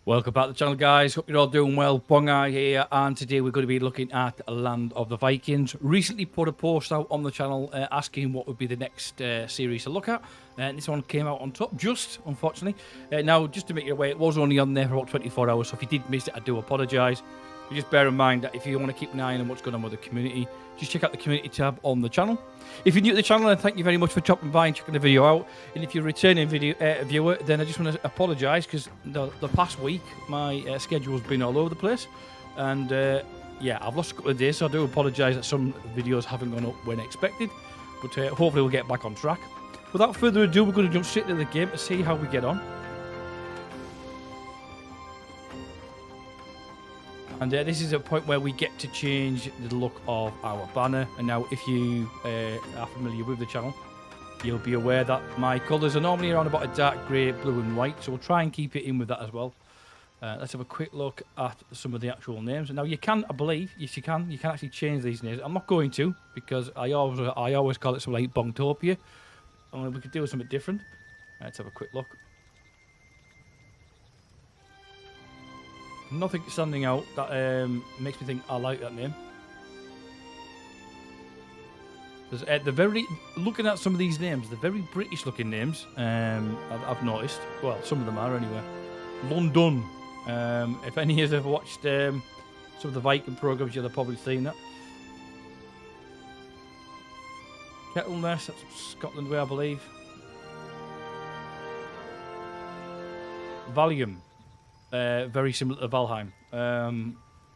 Welcome back to the channel, guys. Hope you're all doing well. Bongeye here, and today we're going to be looking at Land of the Vikings. Recently put a post out on the channel asking what would be the next series to look at, and this one came out on top, just unfortunately. Now, just to make you aware, it was only on there for about 24 hours, so if you did miss it, I do apologise. But just bear in mind that if you want to keep an eye on what's going on with the community, just check out the community tab on the channel. If you're new to the channel, then thank you very much for dropping by and checking the video out. And if you're a returning viewer, then I just want to apologise because the past week my schedule's been all over the place, and yeah, I've lost a couple of days, so I do apologise that some videos haven't gone up when expected. But hopefully we'll get back on track. Without further ado, we're going to jump straight into the game to see how we get on. And this is a point where we get to change the look of our banner. And now, if you are familiar with the channel, you'll be aware that my colours are normally around about a dark grey, blue and white. So we'll try and keep it in with that as well. Let's have a quick look at some of the actual names. And now you can, I believe, yes you can actually change these names. I'm not going to, because I always call it something like Bongtopia. And we could do something different. Let's have a quick look. Nothing standing out that makes me think I like that name. They're very, looking at some of these names, they're very British looking names. I've noticed. Well, some of them are anyway. London. If any of you have ever watched some of the Viking programs, you'll have probably seen that. Kettleness, that's Scotland way, I believe. Valium. Very similar to Valheim.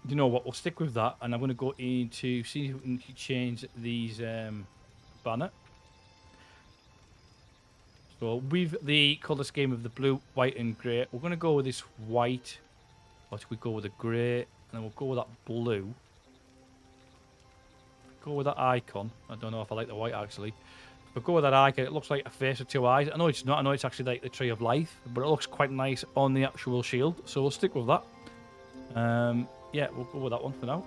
You know what? We'll stick with that, and I'm going to go into see if we can change these banner. So with the colour scheme of the blue, white, and grey, we're going to go with this white. Or should we go with the grey, and then we'll go with that blue. Go with that icon. I don't know if I like the white actually. But go with that icon. It looks like a face with two eyes. I know it's not. I know it's actually like the Tree of Life, but it looks quite nice on the actual shield. So we'll stick with that. Yeah, we'll go with that one for now.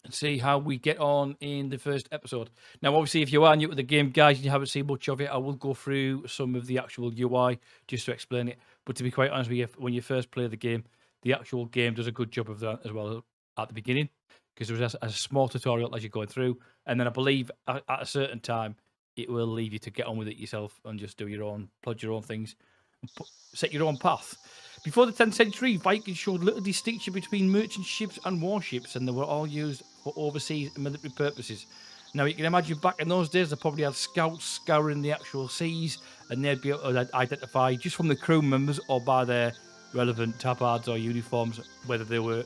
And see how we get on in the first episode. Now, obviously, if you are new to the game, guys, and you haven't seen much of it, I will go through some of the actual UI just to explain it. But to be quite honest with you, when you first play the game, the actual game does a good job of that as well at the beginning. Because there's a small tutorial as you're going through, and then I believe at a certain time it will leave you to get on with it yourself and just do your own, plod your own things, and set your own path. Before the 10th century, Vikings showed little distinction between merchant ships and warships, and they were all used for overseas military purposes. Now you can imagine back in those days, they probably had scouts scouring the actual seas, and they'd be able to identify just from the crew members or by their relevant tabards or uniforms whether they were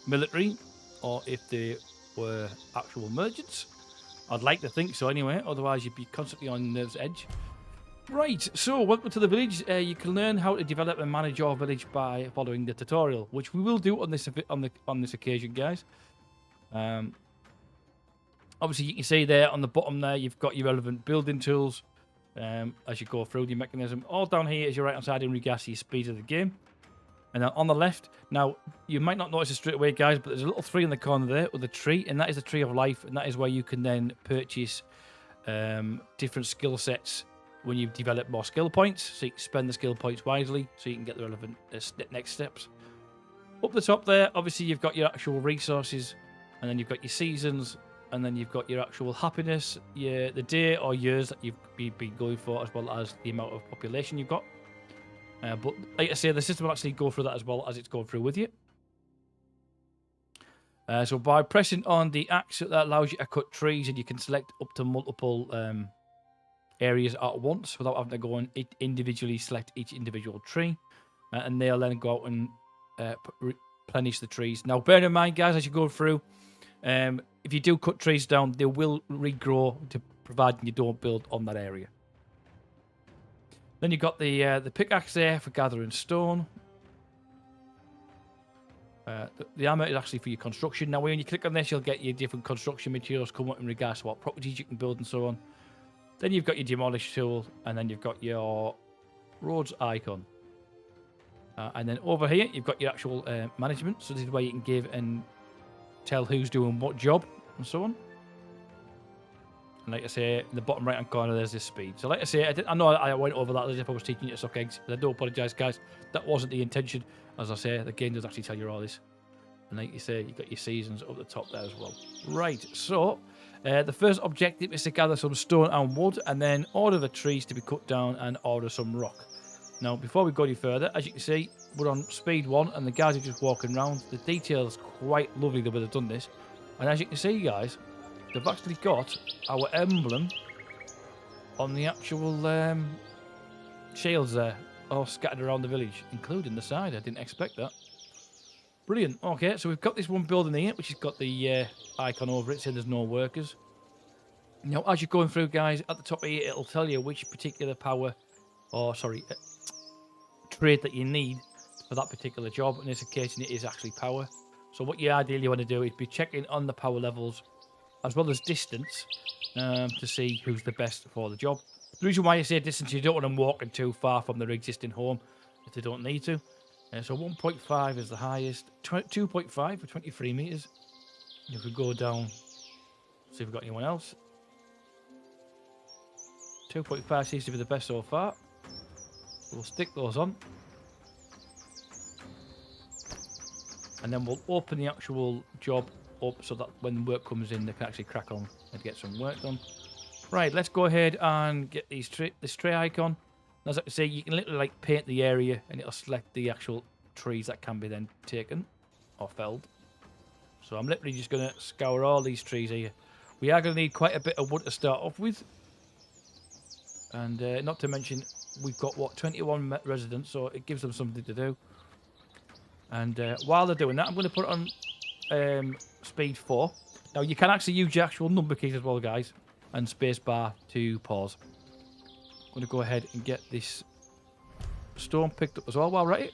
military or if they were actual merchants. I'd like to think so anyway, otherwise you'd be constantly on the nerve's edge. Right, so welcome to the village. You can learn how to develop and manage your village by following the tutorial, which we will do on this occasion, guys. Obviously, you can see there on the bottom there, you've got your relevant building tools as you go through your mechanism. All down here is your right hand side in regards to your speed of the game. And then on the left, now, you might not notice it straight away, guys, but there's a little tree in the corner there with a tree, and that is the Tree of Life, and that is where you can then purchase different skill sets when you develop more skill points, so you can spend the skill points wisely, so you can get the relevant next steps. Up the top there, obviously, you've got your actual resources, and then you've got your seasons, and then you've got your actual happiness, the day or years that you've been going for, as well as the amount of population you've got. But like I say, the system will actually go through that as well as it's going through with you. So by pressing on the axe, that allows you to cut trees, and you can select up to multiple areas at once without having to go and individually select each individual tree. And they'll then go out and replenish the trees. Now, bear in mind, guys, as you go through, if you do cut trees down, they will regrow, providing you don't build on that area. Then you've got the pickaxe there for gathering stone. The hammer is actually for your construction. Now, when you click on this, you'll get your different construction materials come up in regards to what properties you can build and so on. Then you've got your demolish tool, and then you've got your roads icon. And then over here, you've got your actual management. So this is where you can give and tell who's doing what job and so on. And like I say, in the bottom right-hand corner, there's this speed. So like I say, I know I went over that as if I was teaching you to suck eggs. I do apologise, guys. That wasn't the intention. As I say, the game does actually tell you all this. And like you say, you've got your seasons up the top there as well. Right, so the first objective is to gather some stone and wood, and then order the trees to be cut down and order some rock. Now, before we go any further, as you can see, we're on speed 1, and the guys are just walking around. The detail is quite lovely the way they've done this. And as you can see, guys, they've actually got our emblem on the actual shields there, all scattered around the village, including the side. I didn't expect that. Brilliant. Okay, so we've got this one building here, which has got the icon over it saying there's no workers. Now, as you're going through, guys, at the top of here, it'll tell you which particular power, or sorry, trade that you need for that particular job. In this occasion, it is actually power. So what you ideally want to do is be checking on the power levels as well as distance to see who's the best for the job. The reason why I say distance, you don't want them walking too far from their existing home if they don't need to. So 1.5 is the highest, 2.5 for 23 meters. If we go down, see if we've got anyone else. 2.5 seems to be the best so far. We'll stick those on. And then we'll open the actual job up so that when work comes in, they can actually crack on and get some work done. Right, let's go ahead and get this tray icon. As I say, you can literally like paint the area and it'll select the actual trees that can be then taken or felled. So I'm literally just going to scour all these trees here. We are going to need quite a bit of wood to start off with. And not to mention, we've got, what, 21 residents, so it gives them something to do. And while they're doing that, I'm going to put it on speed 4. Now, you can actually use your actual number keys as well, guys, and spacebar to pause. I'm going to go ahead and get this stone picked up as well while we're at it.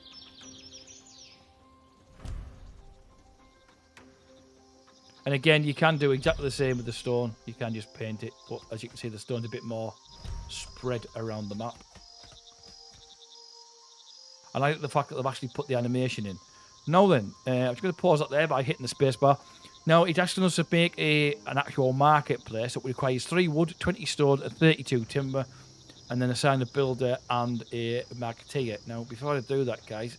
And again, you can do exactly the same with the stone. You can just paint it, but as you can see, the stone's a bit more spread around the map. I like the fact that they've actually put the animation in. Now then, I'm just going to pause that there by hitting the spacebar. Now, it's asking us to make an actual marketplace that requires 3 wood, 20 stone, and 32 timber, and then assign a builder and a marketeer. Now, before I do that, guys,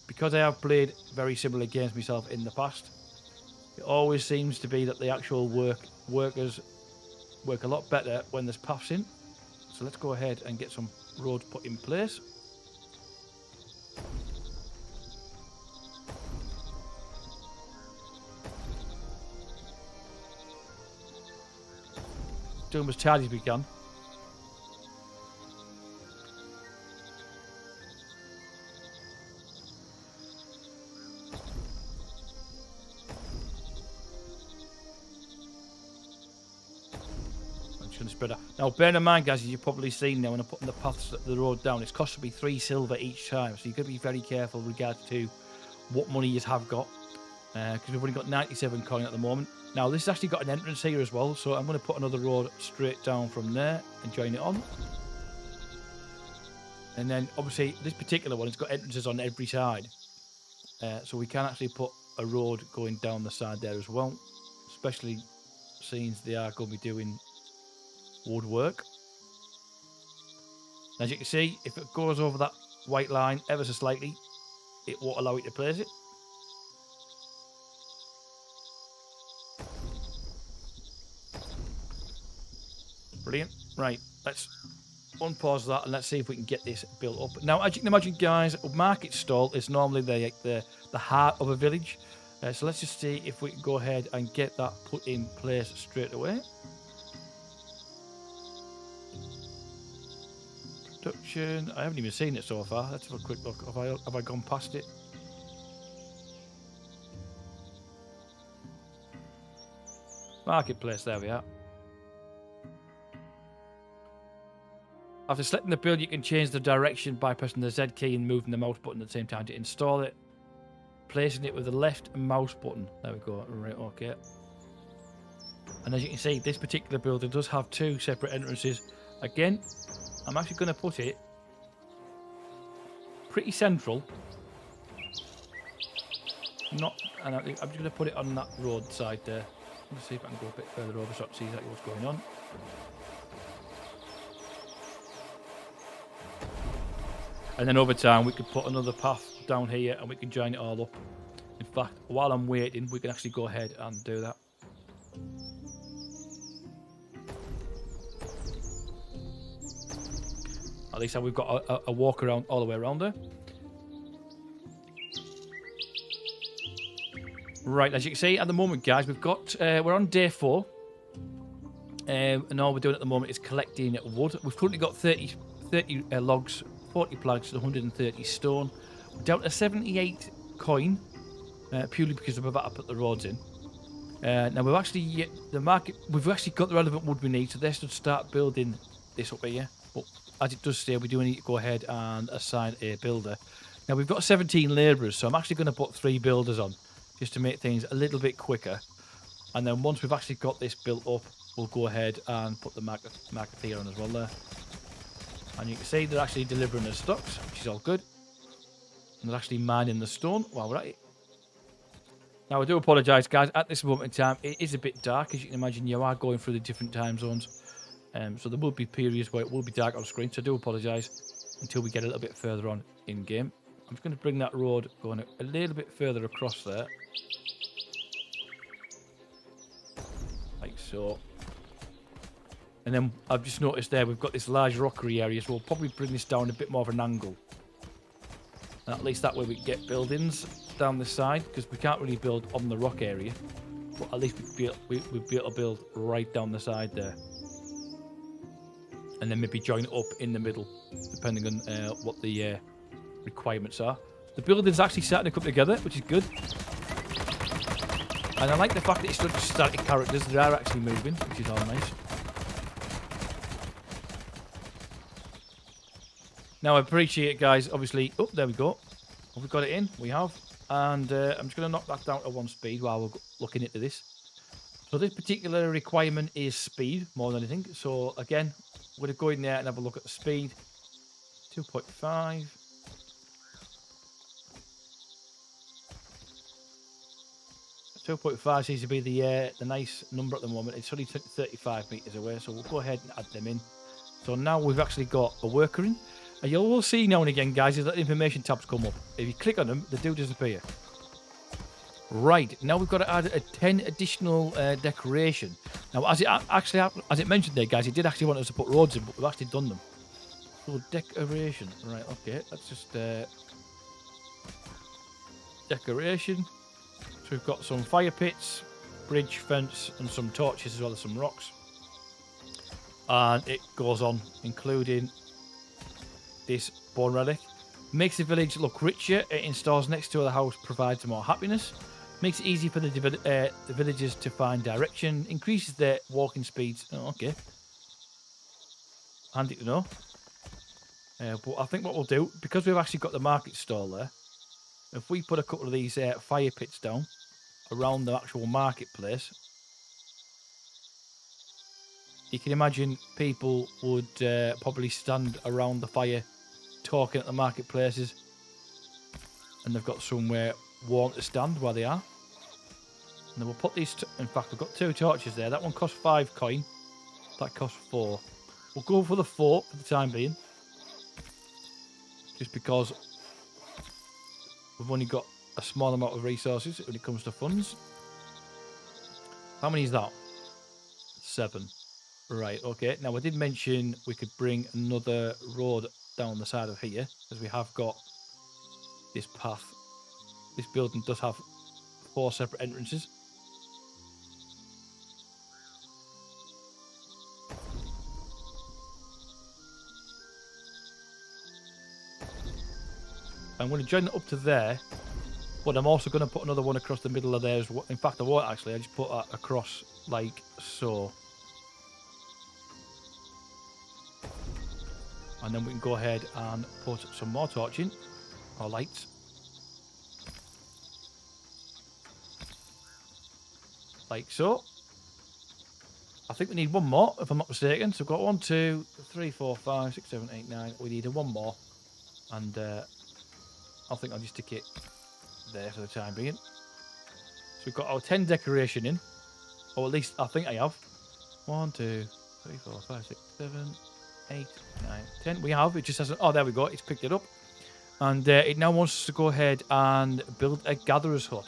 because I have played very similar games myself in the past, it always seems to be that the actual workers work a lot better when there's paths in. So let's go ahead and get some roads put in place. Doing as tidy as we can. Now, bear in mind, guys, as you've probably seen now when I'm putting the paths of the road down, it's costing me 3 silver each time. So you've got to be very careful with regards to what money you have got. Because we've only got 97 coin at the moment. Now, this has actually got an entrance here as well. So I'm going to put another road straight down from there and join it on. And then, obviously, this particular one has got entrances on every side. So we can actually put a road going down the side there as well. Especially since they are going to be doing woodwork. As you can see, if it goes over that white line ever so slightly, it won't allow it to place it. Brilliant. Right, let's unpause that and let's see if we can get this built up. Now, as you can imagine, guys, a market stall is normally the heart of a village. So let's just see if we can go ahead and get that put in place straight away. Production. I haven't even seen it so far. Let's have a quick look. Have I gone past it? Marketplace, there we are. After selecting the build, you can change the direction by pressing the Z key and moving the mouse button at the same time to install it. Placing it with the left mouse button. There we go. Right, okay. And as you can see, this particular building does have 2 separate entrances. Again, I'm actually going to put it pretty central. Not, and I'm just going to put it on that road side there. Let's see if I can go a bit further over so I can see exactly what's going on. And then over time, we could put another path down here and we can join it all up. In fact, while I'm waiting, we can actually go ahead and do that. At least we've got a walk around all the way around there. Right, as you can see, at the moment, guys, we've got we're on day 4. And all we're doing at the moment is collecting wood. We've currently got 30 logs, 40 planks, and 130 stone. We're down to 78 coin, purely because we're about to put the roads in. Now we've actually we've actually got the relevant wood we need, so they should start building this up here. But as it does say, we do need to go ahead and assign a builder. Now we've got 17 labourers, so I'm actually going to put 3 builders on, just to make things a little bit quicker. And then once we've actually got this built up, we'll go ahead and put the market here on as well there. And you can see they're actually delivering their stocks, which is all good. And they're actually mining the stone while we're at it. Now, I do apologise, guys. At this moment in time, it is a bit dark. As you can imagine, you are going through the different time zones. So there will be periods where it will be dark on screen. So I do apologise until we get a little bit further on in-game. I'm just going to bring that road going a little bit further across there. Like so. And then I've just noticed there we've got this large rockery area, so we'll probably bring this down a bit more of an angle. And at least that way we can get buildings down the side, because we can't really build on the rock area. But at least we'd be able to build right down the side there. And then maybe join it up in the middle, depending on what the requirements are. The building's actually starting to come together, which is good. And I like the fact that it's not just static characters, they are actually moving, which is all nice. Now I appreciate it, guys, obviously. Oh, there we go. Have we got it in? We have. And I'm just going to knock that down to 1 speed while we're looking into this. So this particular requirement is speed, more than anything. So again, we're going to go in there and have a look at the speed. 2.5. .5 seems to be the nice number at the moment. It's only 35 meters away, so we'll go ahead and add them in. So now we've actually got a worker in. And you'll see now and again, guys, is that information tabs come up. If you click on them, they do disappear. Right, now we've got to add a 10 additional decoration. Now, as it mentioned there, guys, it did actually want us to put roads in, but we've actually done them. So decoration, right? Okay, that's just decoration. So we've got some fire pits, bridge, fence, and some torches, as well as some rocks. And it goes on, including this bone relic. Makes the village look richer. It installs next to the house, provides more happiness. Makes it easy for the villagers to find direction. Increases their walking speeds. Oh, okay. Handy to know. But I think what we'll do, because we've actually got the market stall there, if we put a couple of these fire pits down around the actual marketplace, you can imagine people would probably stand around the fire talking at the marketplaces, and they've got somewhere warm to stand while they are. And then we'll put these, in fact, we've got 2 torches there. That one costs 5 coin. That costs 4. We'll go for the 4 for the time being, just because we've only got a small amount of resources when it comes to funds. How many is that? 7. Right, okay. Now, I did mention we could bring another road down the side of here, because we have got this path. This building does have 4 separate entrances. I'm going to join it up to there, but I'm also going to put another one across the middle of there as well. In fact, I won't actually. I just put that across like so. And then we can go ahead and put some more torch in, or lights. Like so. I think we need one more, if I'm not mistaken. So we've got 1, 2, 3, 4, 5, 6, 7, 8, 9. We need one more. And I think I'll just stick it there for the time being. So we've got our 10 decoration in. Or at least I think I have. 1, 2, 3, 4, 5, 6, 7, 8, 9, 10. We have. It just hasn't. Oh, there we go. It's picked it up. And it now wants us to go ahead and build a gatherer's hut.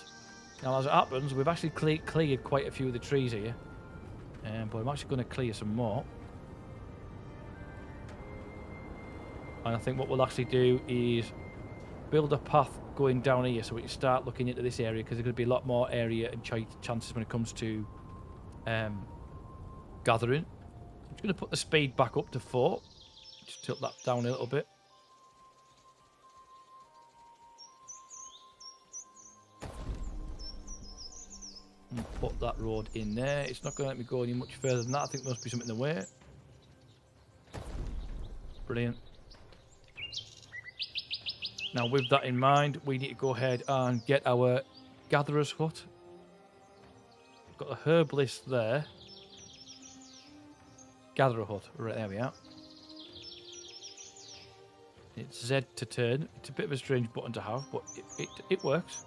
Now, as it happens, we've actually cleared quite a few of the trees here. But I'm actually going to clear some more. And I think what we'll actually do is build a path going down here so we can start looking into this area, because there's going to be a lot more area and chances when it comes to gathering. I'm just going to put the speed back up to 4. Just tilt that down a little bit. And put that road in there. It's not going to let me go any much further than that. I think there must be something in the way. Brilliant. Now, with that in mind, we need to go ahead and get our gatherer's hut. We've got a herbalist there. Gatherer hut. Right, there we are. It's Z to turn. It's a bit of a strange button to have, but it works.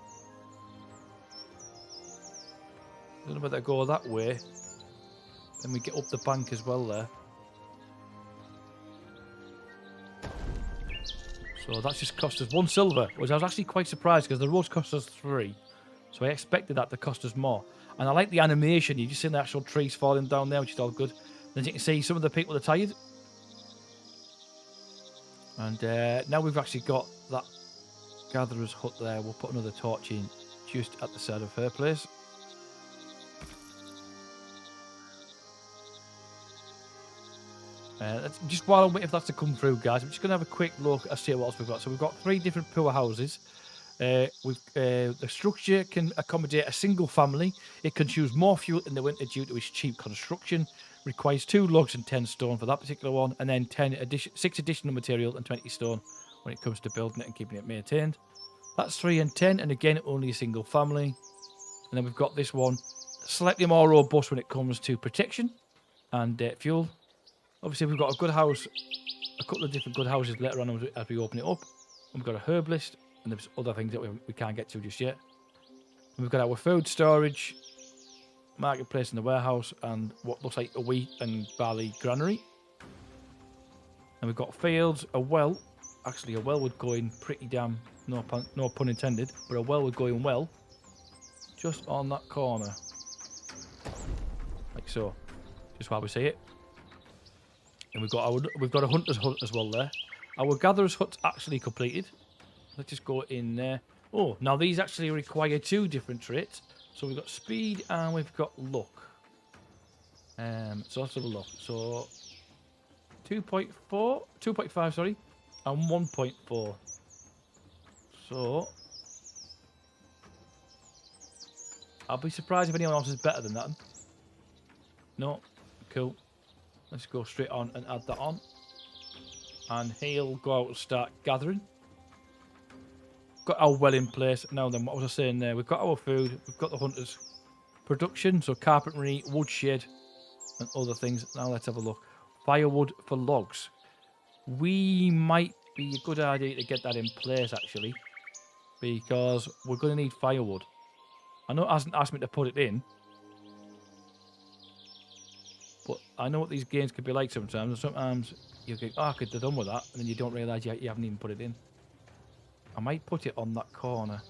I don't know whether I go that way. Then we get up the bank as well there. So that's just cost us 1 silver, which I was actually quite surprised because the roads cost us 3. So I expected that to cost us more. And I like the animation. You just see the actual trees falling down there, which is all good. And as you can see, some of the people are tired. And now we've actually got that gatherer's hut there. We'll put another torch in just at the side of her place. Just while I'm waiting for that to come through, guys, I'm just going to have a quick look and see what else we've got. So we've got 3 different poor houses. The structure can accommodate a single family. It can choose more fuel in the winter due to its cheap construction. Requires 2 logs and 10 stone for that particular one, and then 6 additional material and 20 stone when it comes to building it and keeping it maintained. That's 3 and 10, and again, only a single family. And then we've got this one, slightly more robust when it comes to protection and fuel. Obviously, we've got a good house, a couple of different good houses later on as we open it up. And we've got a herbalist, and there's other things that we can't get to just yet. And we've got our food storage, marketplace in the warehouse, and what looks like a wheat and barley granary. And we've got fields, a well. Actually, a well would go in pretty damn, no pun intended, but a well would go in well, just on that corner. Like so. Just while we see it. And we've got a hunter's hut as well there. Our gatherer's hut's actually completed. Let's just go in there. Oh, now these actually require 2 different traits. So we've got speed and we've got luck. So let's have a look. So 2.5, sorry, and 1.4. So I'll be surprised if anyone else is better than that. No, cool. Let's go straight on and add that on. And he'll go out and start gathering. Got our well in place. Now then, what was I saying there? We've got our food. We've got the hunter's production. So carpentry, woodshed, and other things. Now let's have a look. Firewood for logs. We might be a good idea to get that in place, actually. Because we're going to need firewood. I know it hasn't asked me to put it in. But I know what these games could be like sometimes. And sometimes you think, oh, I could have done with that. And then you don't realise you haven't even put it in. I might put it on that corner.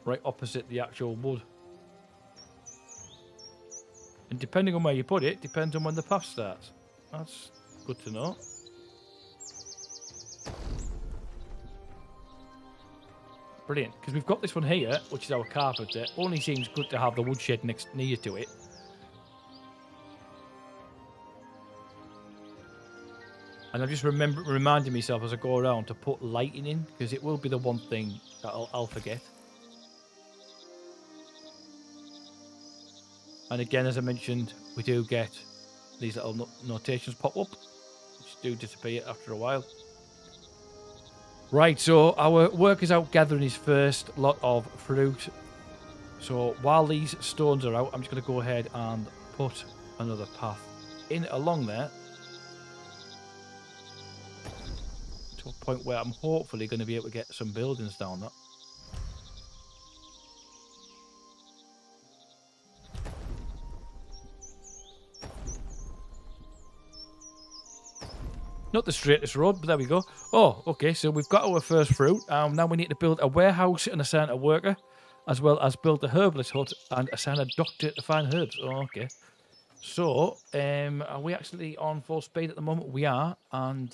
Right opposite the actual wood. And depending on where you put it, depends on when the path starts. That's good to know. Brilliant. Because we've got this one here, which is our carpenter. Only seems good to have the woodshed near to it. And I'm just reminding myself as I go around to put lighting in, because it will be the one thing that I'll forget. And again, as I mentioned, we do get these little notations pop up, which do disappear after a while. Right, so our worker's out gathering his first lot of fruit. So while these stones are out, I'm just going to go ahead and put another path in along there. to a point where I'm hopefully going to be able to get some buildings down that. Not the straightest road, but there we go. Oh, okay, so we've got our first fruit. Now we need to build a warehouse and assign a worker, as well as build a herbalist hut and assign a doctor to find herbs. Oh, okay. So, are we actually on full speed at the moment? We are, and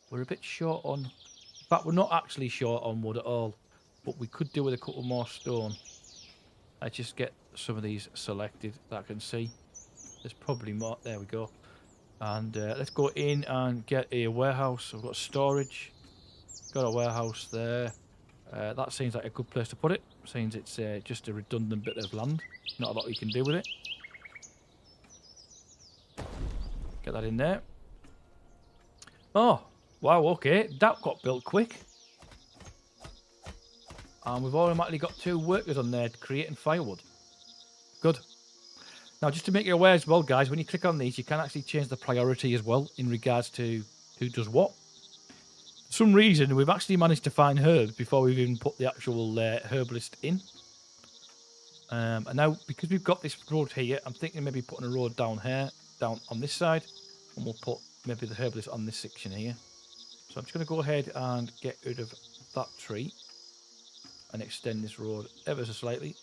we're a bit short on... In fact, we're not actually short on wood at all, but we could do with a couple more stone. Let's just get some of these selected that I can see. There's probably more. There we go. And let's go in and get a warehouse. We've got storage. Got a warehouse there. That seems like a good place to put it. Seems it's just a redundant bit of land. Not a lot you can do with it. Get that in there. Oh, wow, okay. That got built quick. And we've automatically got 2 workers on there creating firewood. Good. Now, just to make you aware as well, guys, when you click on these, you can actually change the priority as well in regards to who does what. For some reason, we've actually managed to find herbs before we've even put the actual herbalist in. And now, because we've got this road here, I'm thinking maybe putting a road down here, down on this side, and we'll put maybe the herbalist on this section here. So I'm just going to go ahead and get rid of that tree and extend this road ever so slightly.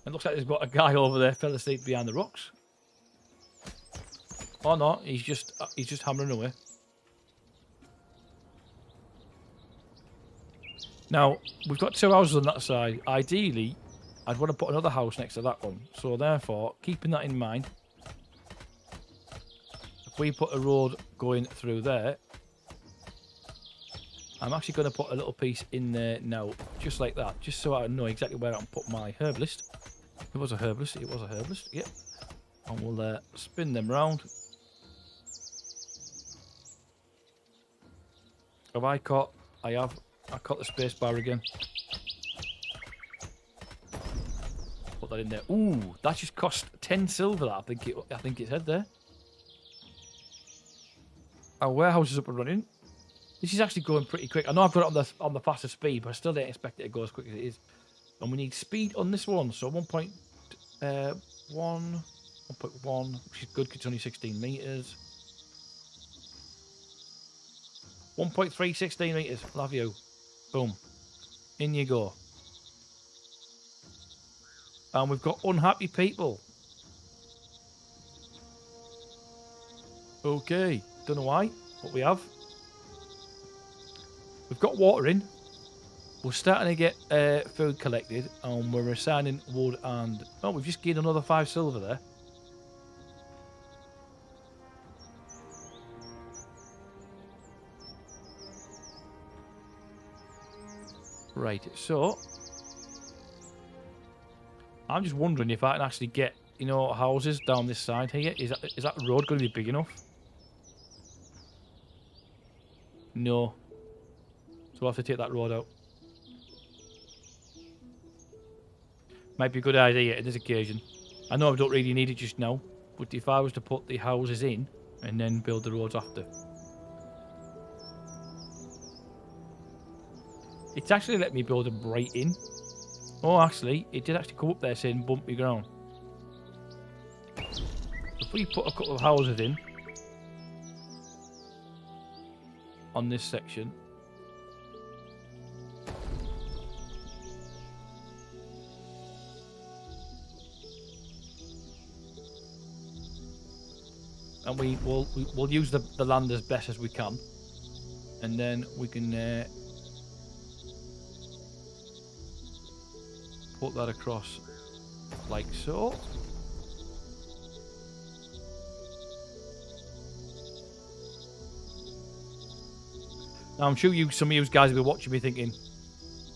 It looks like there's got a guy over there fell asleep behind the rocks. Oh no, he's just hammering away. Now, we've got 2 houses on that side. Ideally, I'd want to put another house next to that one. So therefore, keeping that in mind, if we put a road going through there, I'm actually going to put a little piece in there now, just like that, just so I know exactly where I can put my herbalist. It was a herbalist. It was a herbalist. Yep. And we'll spin them round. Have I caught? I have. I caught the space bar again. Put that in there. Ooh, that just cost 10 silver. That I think it said there. Our warehouse is up and running. This is actually going pretty quick. I know I've got it on the faster speed, but I still don't expect it to go as quick as it is. And we need speed on this one. So 1.1, 1.1, which is good because it's only 16 meters. 1.3, 16 meters. Love you. Boom. In you go. And we've got unhappy people. Okay. Don't know why, but we have. We've got water in. We're starting to get food collected, and we're assigning wood and... Oh, we've just gained another 5 silver there. Right, so... I'm just wondering if I can actually get, you know, houses down this side here. Is that road going to be big enough? No. So we'll have to take that road out. Might be a good idea at this occasion. I know I don't really need it just now, but if I was to put the houses in and then build the roads after. It's actually let me build them right in. Oh, actually, it did actually come up there saying bumpy ground. If we put a couple of houses in on this section. And we'll use the land as best as we can. And then we can put that across like so. Now I'm sure some of you guys will be watching me thinking,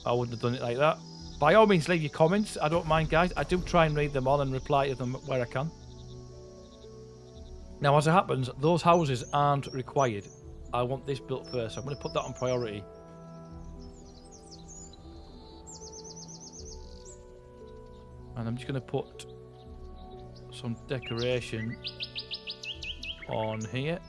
I wouldn't have done it like that. By all means, leave your comments. I don't mind, guys. I do try and read them all and reply to them where I can. Now, as it happens, those houses aren't required. I want this built first. So I'm going to put that on priority. And I'm just going to put some decoration on here.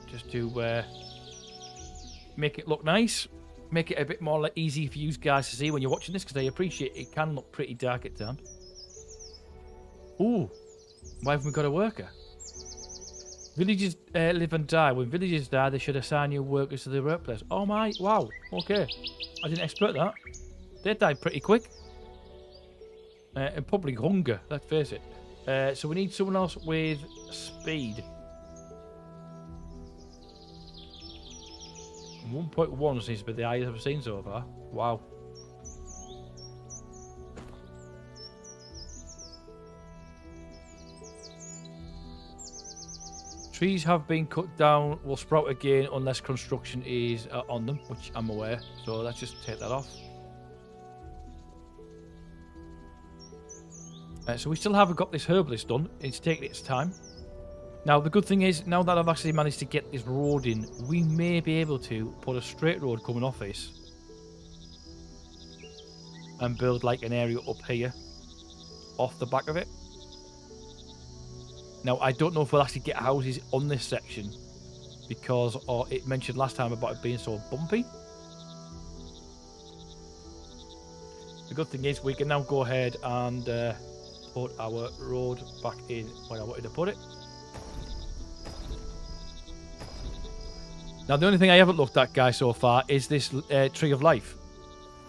Just to make it look nice. Make it a bit more easy for you guys to see when you're watching this, because I appreciate it can look pretty dark at times. Ooh, why haven't we got a worker? Villages live and die. When villages die, they should assign new workers to the workplace. Oh my, wow, okay. I didn't expect that. They died pretty quick. And probably hunger, let's face it. So we need someone else with speed. 1.1 seems to be the highest I've seen so far. Wow. Trees have been cut down, will sprout again unless construction is on them, which I'm aware. So let's just take that off. So we still haven't got this herbalist done. It's taking its time. Now, the good thing is, now that I've actually managed to get this road in, we may be able to put a straight road coming off this and build like an area up here off the back of it. Now, I don't know if we'll actually get houses on this section because it mentioned last time about it being so bumpy. The good thing is we can now go ahead and put our road back in where I wanted to put it. Now, the only thing I haven't looked at, guys, so far is this Tree of Life.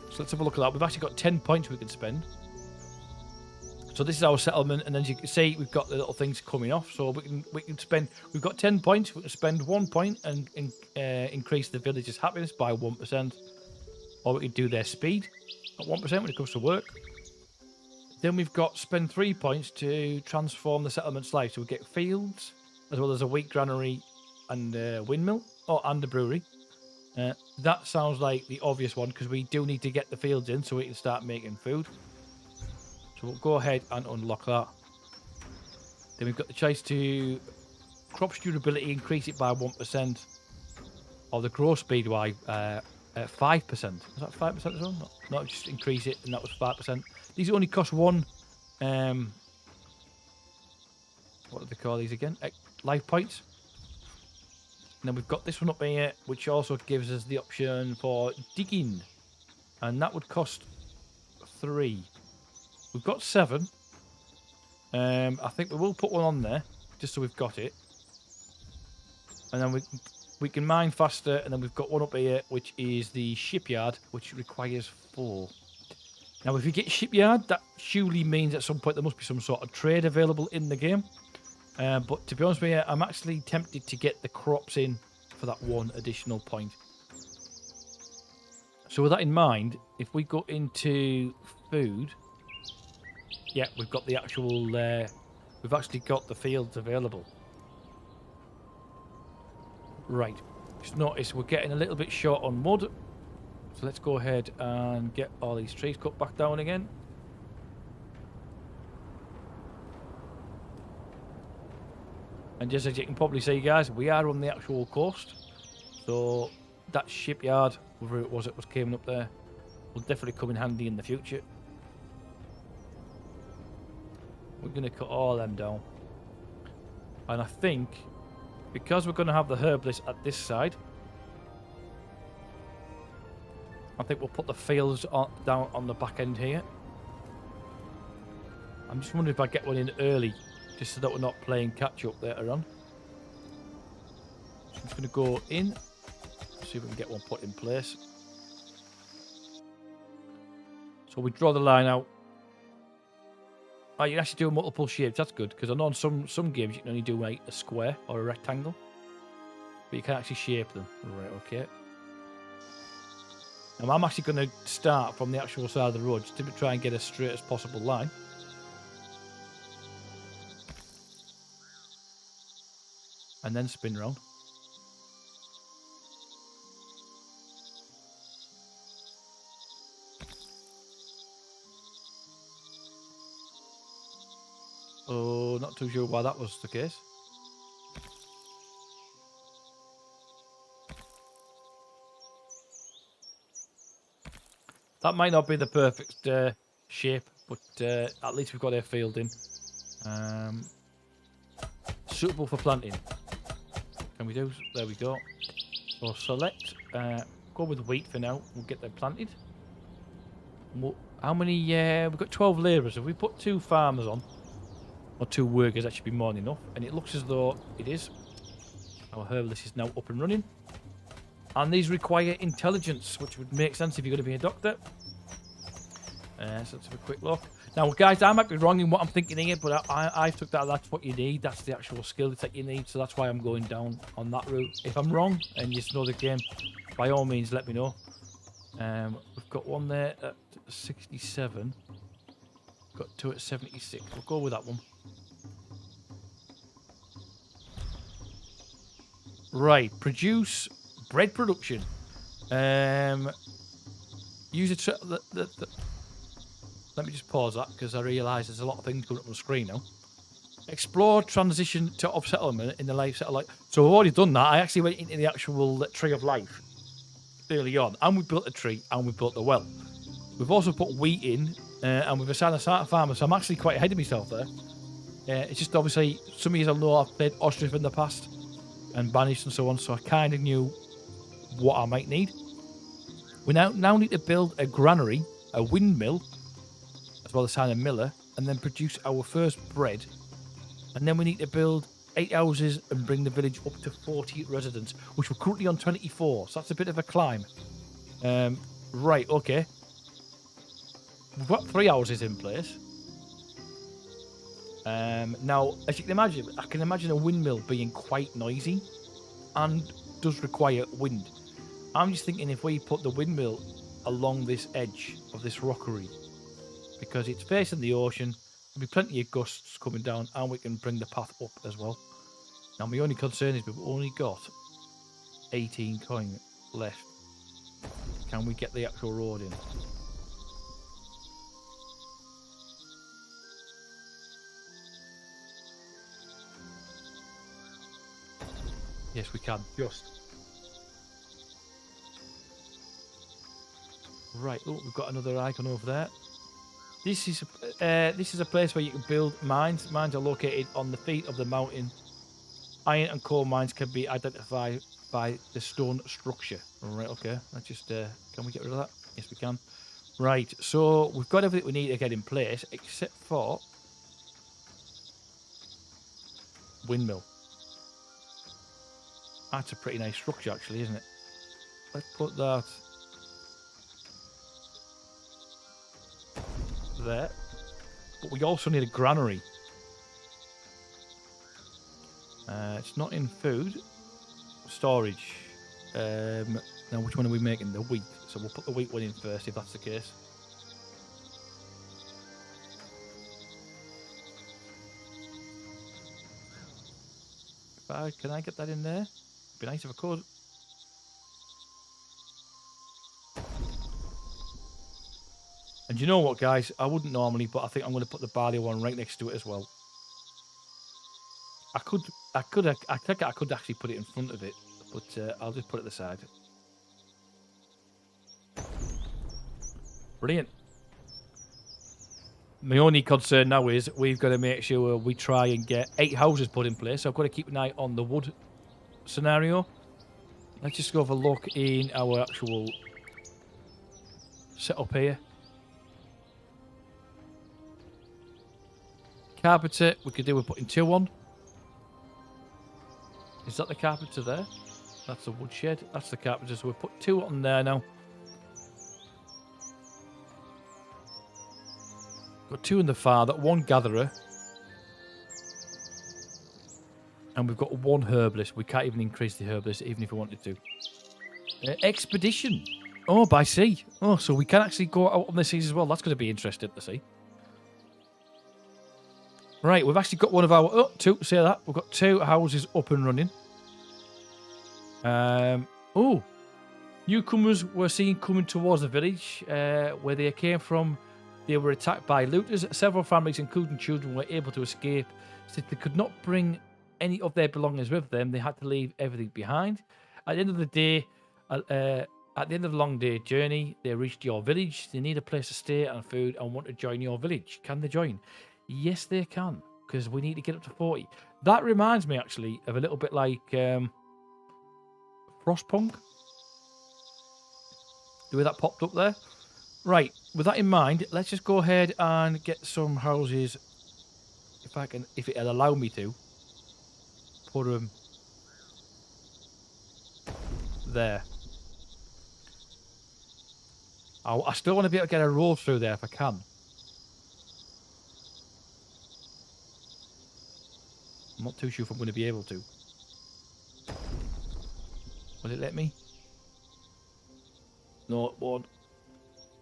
So let's have a look at that. We've actually got 10 points we can spend. So this is our settlement, and as you can see, we've got the little things coming off. So we can spend. We've got 10 points. We can spend 1 point and increase the village's happiness by 1%, or we can do their speed at 1% when it comes to work. Then we've got spend 3 points to transform the settlement's life. So we get fields as well as a wheat granary and a windmill, and a brewery. That sounds like the obvious one because we do need to get the fields in so we can start making food. So we'll go ahead and unlock that. Then we've got the choice to crops durability, increase it by 1%, or the growth speed by 5%. Is that 5% as well? No, just increase it, and that was 5%. These only cost one. What do they call these again? Life points. And then we've got this one up here, which also gives us the option for digging, and that would cost 3. We've got 7. I think we will put one on there just so we've got it, and then we can mine faster. And then we've got one up here, which is the shipyard, which requires 4. Now, if you get shipyard, that surely means at some point there must be some sort of trade available in the game. But to be honest with you, I'm actually tempted to get the crops in for that 1 additional point. So with that in mind, if we go into food, yeah, we've got the actual, we've actually got the fields available. Right, just notice we're getting a little bit short on wood. So let's go ahead and get all these trees cut back down again. And just as you can probably see, guys, we are on the actual coast. So that shipyard, whatever it was came up there, will definitely come in handy in the future. We're going to cut all them down. And I think, because we're going to have the herbalist at this side, I think we'll put the fields down on the back end here. I'm just wondering if I get one in early, just so that we're not playing catch up later on. I'm just going to go in, see if we can get one put in place. So we draw the line out. Oh, you can actually do multiple shapes. That's good, because I know in some games you can only do like a square or a rectangle, but you can actually shape them. Right, okay. Now I'm actually going to start from the actual side of the road just to try and get as straight as possible line. And then spin round. Oh, not too sure why that was the case. That might not be the perfect shape, but at least we've got our field in. Suitable for planting. Can we do? There we go. So select. Go with wheat for now. We'll get them planted. How many? We've got 12 labourers. If we put 2 farmers on, or 2 workers, that should be more than enough. And it looks as though it is. Our herbalist is now up and running. And these require intelligence, which would make sense if you're going to be a doctor. So let's have a quick look. Now, guys, I might be wrong in what I'm thinking here, but I took that's what you need. That's the actual skill that you need, so that's why I'm going down on that route. If I'm wrong and you know the game, by all means, let me know. We've got one there at 67. Got 2 at 76. We'll go with that one. Right, produce bread production. Use let me just pause that because I realise there's a lot of things coming up on the screen now. Explore transition to of settlement in the life satellite. So I've already done that. I actually went into the actual tree of life early on, and we built a tree and we built the well. We've also put wheat in, and we've assigned a certain farmer. So I'm actually quite ahead of myself there. It's just obviously some of you will know I've played ostrich in the past and banished and so on, so I kind of knew what I might need. We now need to build a granary, a windmill, as well as sign a miller, and then produce our first bread. And then we need to build 8 houses and bring the village up to 40 residents, which we're currently on 24, so that's a bit of a climb. Right, okay. We've got 3 houses in place. Now, as you can imagine, I can imagine a windmill being quite noisy and does require wind. I'm just thinking if we put the windmill along this edge of this rockery, because it's facing the ocean, there'll be plenty of gusts coming down, and we can bring the path up as well. Now, my only concern is we've only got 18 coin left. Can we get the actual road in? Yes, we can. Just. Right. Oh, we've got another icon over there. This is a place where you can build mines. Mines are located on the feet of the mountain. Iron and coal mines can be identified by the stone structure. All right. Okay. Let's just. Can we get rid of that? Yes, we can. Right. So we've got everything we need to get in place, except for windmill. That's a pretty nice structure, actually, isn't it? Let's put that there. But we also need a granary. It's not in food. Storage. Now, which one are we making? The wheat. So we'll put the wheat one in first, if that's the case. Can I get that in there? Be nice if I could. And you know what, guys? I wouldn't normally, but I think I'm going to put the barley one right next to it as well. I think I could actually put it in front of it, but I'll just put it at the side. Brilliant. My only concern now is we've got to make sure we try and get 8 houses put in place. So I've got to keep an eye on the wood scenario. Let's just go have a look in our actual setup here. Carpenter, we could do with putting 2 on. Is that the carpenter there? That's the woodshed. That's the carpenter. So we'll put 2 on there now. Got 2 in the father, 1 gatherer. And we've got 1 herbalist. We can't even increase the herbalist even if we wanted to. Expedition. Oh, by sea. Oh, so we can actually go out on the seas as well. That's going to be interesting to see. Right, we've actually got one of our... Oh, 2, say that. We've got 2 houses up and running. Oh, newcomers were seen coming towards the village where they came from. They were attacked by looters. Several families, including children, were able to escape. Since they could not bring any of their belongings with them, they had to leave everything behind. At the end of the day, At the end of the long day journey, they reached your village. They need a place to stay and food and want to join your village. Can they join? Yes, they can, because we need to get up to 40. That reminds me, actually, of a little bit like Frostpunk. The way that popped up there. Right, with that in mind, let's just go ahead and get some houses, if it'll allow me to, put them there. I still want to be able to get a road through there if I can. I'm not too sure if I'm going to be able to. Will it let me? No, it won't.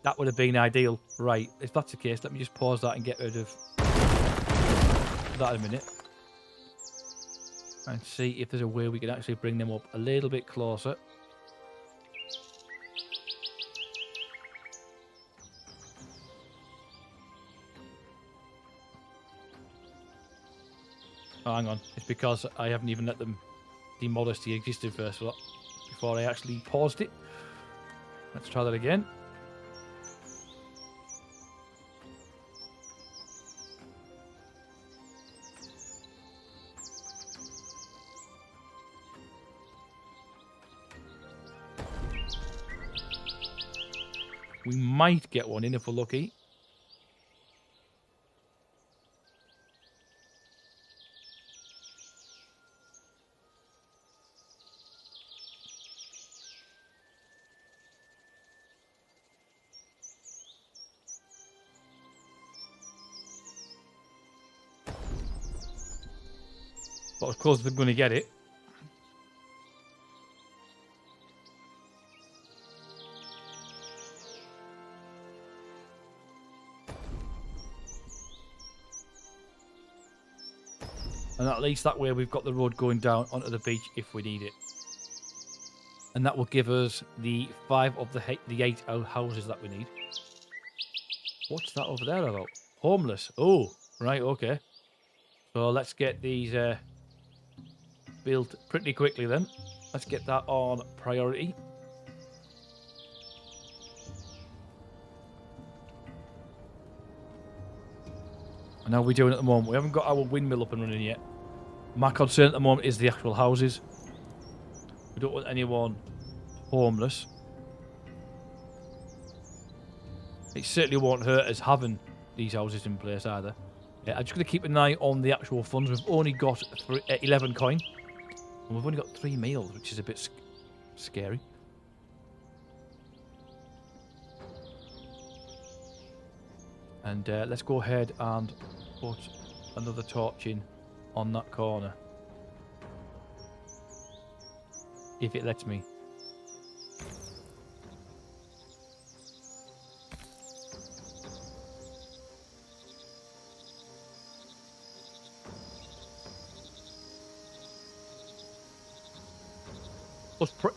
That would have been ideal. Right, if that's the case, let me just pause that and get rid of that in a minute. And see if there's a way we can actually bring them up a little bit closer. Oh, hang on. It's because I haven't even let them demolish the existing first lot before I actually paused it. Let's try that again. We might get one in if we're lucky. But of course, they're going to get it. And at least that way we've got the road going down onto the beach if we need it. And that will give us the 5 of the 8 houses that we need. What's that over there about? Homeless. Oh, right, okay. So let's get these built pretty quickly then. Let's get that on priority. And how are we doing at the moment? We haven't got our windmill up and running yet. My concern at the moment is the actual houses. We don't want anyone homeless. It certainly won't hurt us having these houses in place either. Yeah, I'm just going to keep an eye on the actual funds. We've only got 11 coin. And we've only got 3 meals, which is a bit scary. And let's go ahead and put another torch in on that corner. If it lets me.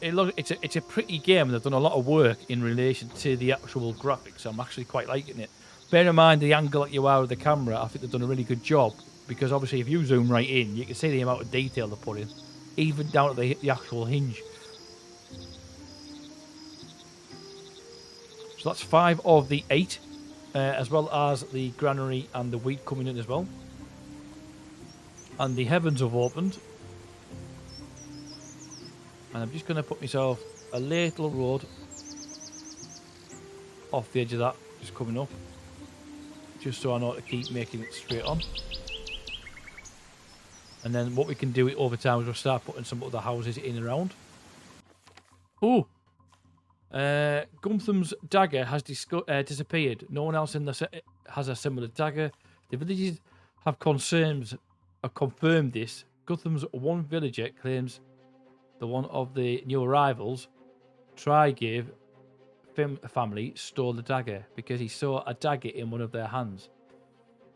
It's a pretty game. They've done a lot of work in relation to the actual graphics. I'm actually quite liking it. Bear in mind the angle that you are with the camera. I think they've done a really good job, because obviously if you zoom right in, you can see the amount of detail they put in, even down to the actual hinge. So that's 5 of the 8, as well as the granary and the wheat coming in as well. And the heavens have opened. And I'm just going to put myself a little road off the edge of that, just coming up. Just so I know to keep making it straight on. And then what we can do over time is we'll start putting some other houses in and around. Oh! Gumtham's dagger has disappeared. No one else in the set has a similar dagger. The villagers have confirmed this. Gutham's one villager claims the one of the new arrivals, Trigave family, stole the dagger because he saw a dagger in one of their hands.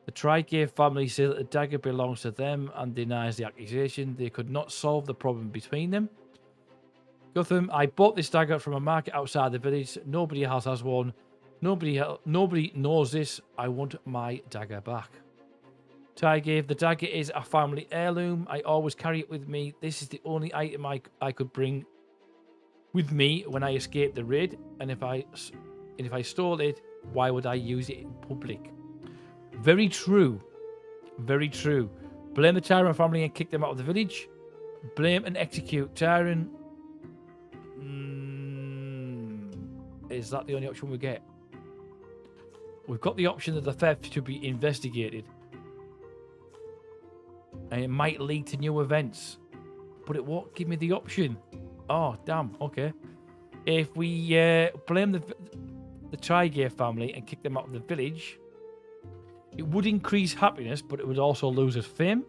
The Trigave family say that the dagger belongs to them and denies the accusation. They could not solve the problem between them. Gutham, I bought this dagger from a market outside the village. Nobody else has one. Nobody knows this. I want my dagger back. Trigave, the dagger is a family heirloom. I always carry it with me. This is the only item I could bring with me when I escape the raid, and if I stole it, why would I use it in public? Very true. Very true. Blame the Tyrant family and kick them out of the village. Blame and execute Tyrant. Is that the only option we get? We've got the option of the theft to be investigated. And it might lead to new events. But it won't give me the option. Oh, damn. Okay. If we blame the Trigger family and kick them out of the village, it would increase happiness, but it would also lose us fame.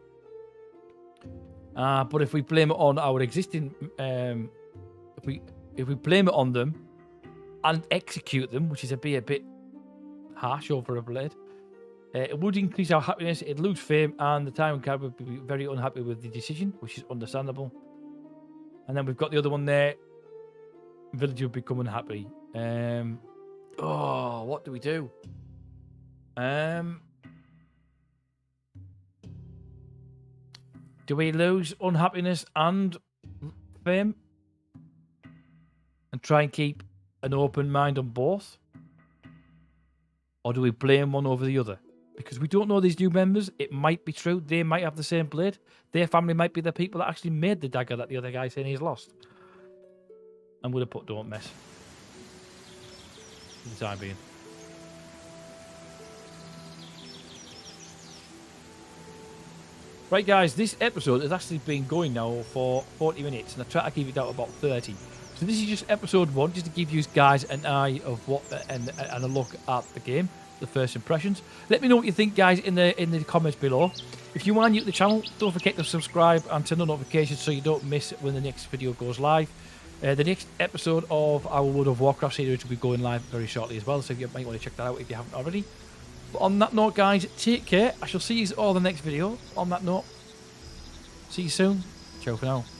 But if we blame it on our existing, if we blame it on them and execute them, which is a bit harsh over a blade, it would increase our happiness. It'd lose fame, and the Tyrant card would be very unhappy with the decision, which is understandable. And then we've got the other one there. Village would become unhappy. Oh, what do we do? Do we lose unhappiness and fame? And try and keep an open mind on both? Or do we blame one over the other? Because we don't know these new members. It might be true. They might have the same blade. Their family might be the people that actually made the dagger that the other guy's saying he's lost. I'm going to put don't mess. For the time being. Right, guys, this episode has actually been going now for 40 minutes, and I try to keep it down to about 30. So this is just episode 1, just to give you guys an eye of what and a look at the game, the first impressions. Let me know what you think, guys, in the comments below. If you are new to the channel, don't forget to subscribe and turn on notifications so you don't miss it when the next video goes live. The next episode of our World of Warcraft series will be going live very shortly as well, so you might want to check that out if you haven't already. But on that note, guys, take care. I shall see you all in the next video. On that note, see you soon. Ciao for now.